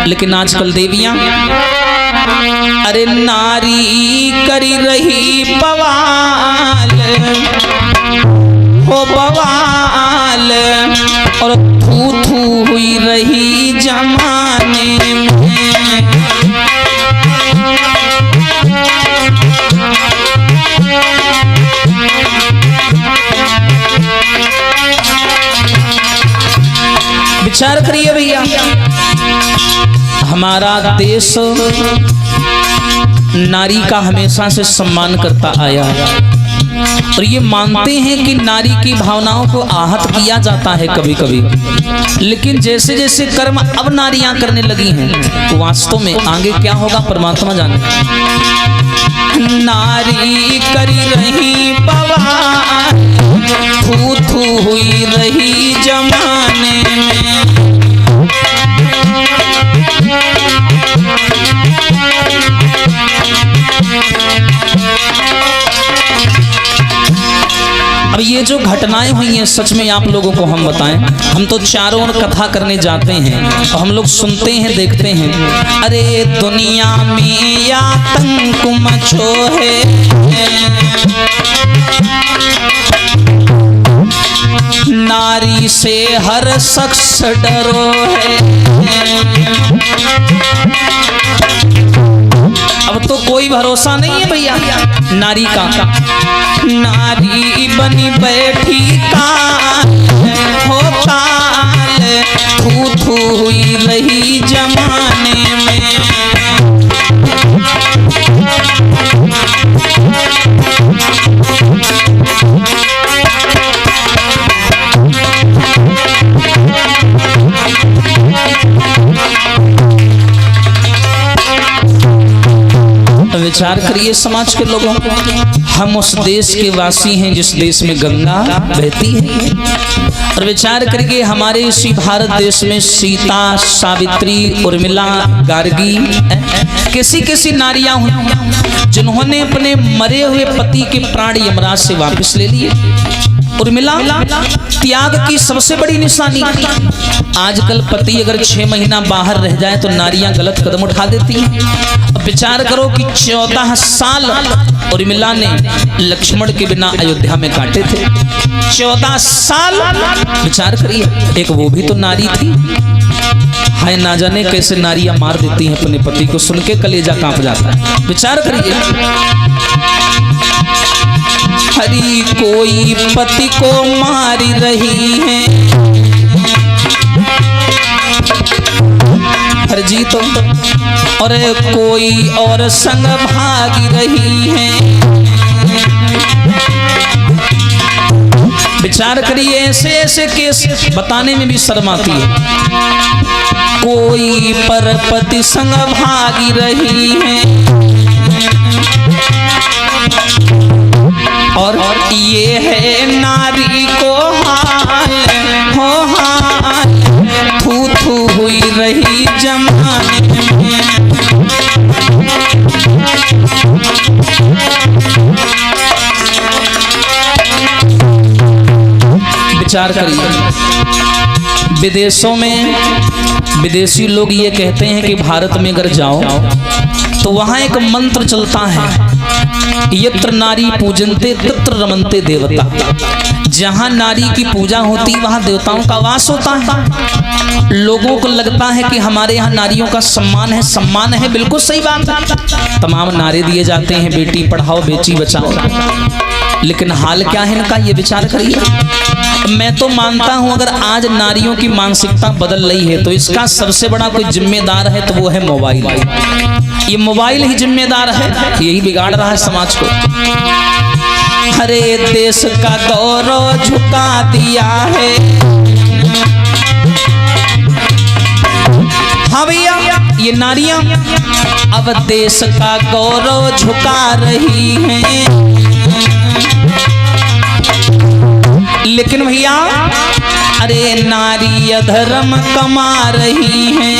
लेकिन आजकल देवियां अरे नारी करी रही बवाल हो बवाल और थू थू हुई रही जमाने में। विचार करिए भैया, हमारा देश नारी का हमेशा से सम्मान करता आया और ये मानते हैं कि नारी की भावनाओं को आहत किया जाता है कभी कभी, लेकिन जैसे जैसे कर्म अब नारियां करने लगी हैं तो वास्तव में आगे क्या होगा परमात्मा जाने। नारी करी रही बवाल थू थू हुई रही जमाने में। अब ये जो घटनाएं हुई हैं सच में आप लोगों को हम बताएं, हम तो चारों ओर कथा करने जाते हैं तो हम लोग सुनते हैं देखते हैं, अरे दुनिया में आतंक मचो है, नारी से हर शख्स डरो है। अब तो कोई भरोसा नहीं है भैया नारी का। नारी बनी बैठी काल हो काल थू थू हुई रही जमाने में। विचार करिए समाज के लोगों, हम उस देश के वासी हैं जिस देश में गंगा बहती है, और विचार करके हमारे इसी भारत देश में सीता, सावित्री, उर्मिला, गार्गी कैसी कैसी नारियां हुई जिन्होंने अपने मरे हुए पति के प्राण यमराज से वापस ले लिए। उर्मिला त्याग की सबसे बड़ी निशानी। आजकल पति अगर 6 महीना बाहर रह जाए तो नारियां गलत कदम उठा देती हैं। अब विचार करो कि 14 साल उर्मिला ने लक्ष्मण के बिना अयोध्या में काटे थे। 14 साल विचार करिए, एक वो भी तो नारी थी। हाय ना जाने कैसे नारियां मार देती हैं अपने पति को, सुन के कलेजा कांप जाता है। विचार करिए, हरी कोई पति को मार रही है, हर जी तो और कोई और संग भाग रही है। विचार करिए, ऐसे ऐसे केस बताने में भी शर्म आती है। कोई पर पति संग भागी रही है और ये है नारी को हाल हो हाल थू थू हुई रही जमाने में। विचार करिए, विदेशों में विदेशी लोग ये कहते हैं कि भारत में अगर जाओ तो वहां एक मंत्र चलता है, यत्र नारी पूजनते तत्र रमनते देवता। जहां नारी की पूजा होती वहां देवताओं का वास होता है। लोगों को लगता है कि हमारे यहाँ नारियों का सम्मान है। सम्मान है, बिल्कुल सही बात है। तमाम नारे दिए जाते हैं, बेटी पढ़ाओ बेटी बचाओ, लेकिन हाल क्या है इनका ये विचार करिए। मैं तो मानता हूं अगर आज नारियों की मानसिकता बदल रही है तो इसका सबसे बड़ा कोई जिम्मेदार है तो वो है मोबाइल। ये मोबाइल ही जिम्मेदार है, यही बिगाड़ रहा है समाज को। हरे देश का गौरव झुका दिया है। हाँ भैया, ये नारियां अब देश का गौरव झुका रही हैं। लेकिन भैया अरे नारी अधर्म कमा रही हैं।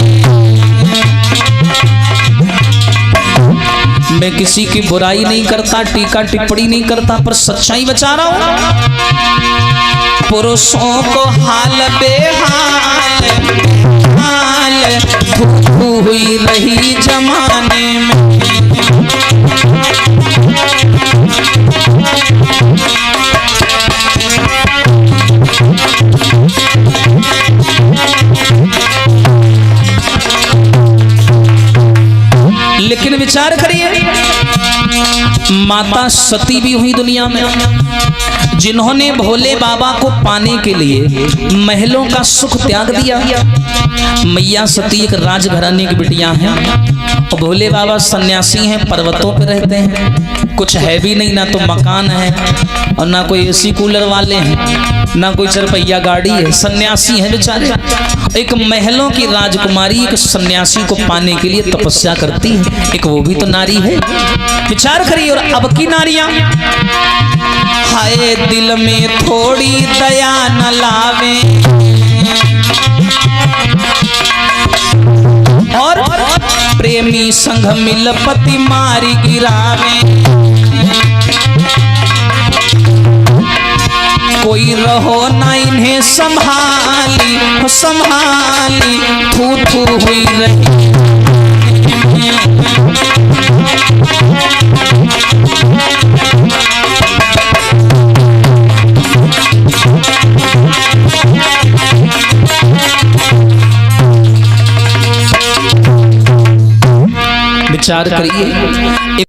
मैं किसी की बुराई नहीं करता, टीका टिप्पणी नहीं करता, पर सच्चाई बचा रहा हूं। पुरुषों को हाल बेहाल हाल विचार करिए, माता सती भी हुई दुनिया में, जिन्होंने भोले बाबा को पाने के लिए महलों का सुख त्याग दिया। मैया सती एक राजघराने की बिटिया हैं और भोले बाबा सन्यासी हैं, पर्वतों पे रहते हैं, कुछ है भी नहीं, ना तो मकान है और ना कोई एसी कूलर वाले हैं, ना कोई चरपहिया गाड़ी है, सन्यासी हैं बेचारे। एक महलों की राजकुमारी एक सन्यासी को पाने के लिए तपस्या करती है, एक वो भी तो नारी है। विचार करिए। और अब की नारियां, हाय दिल में थोड़ी दया न लावे और प्रेमी संग मिल पति मारी गिरावे, कोई रहो ना इन्हें संभाली संभाली, थू थू हुई रही। विचार करिए।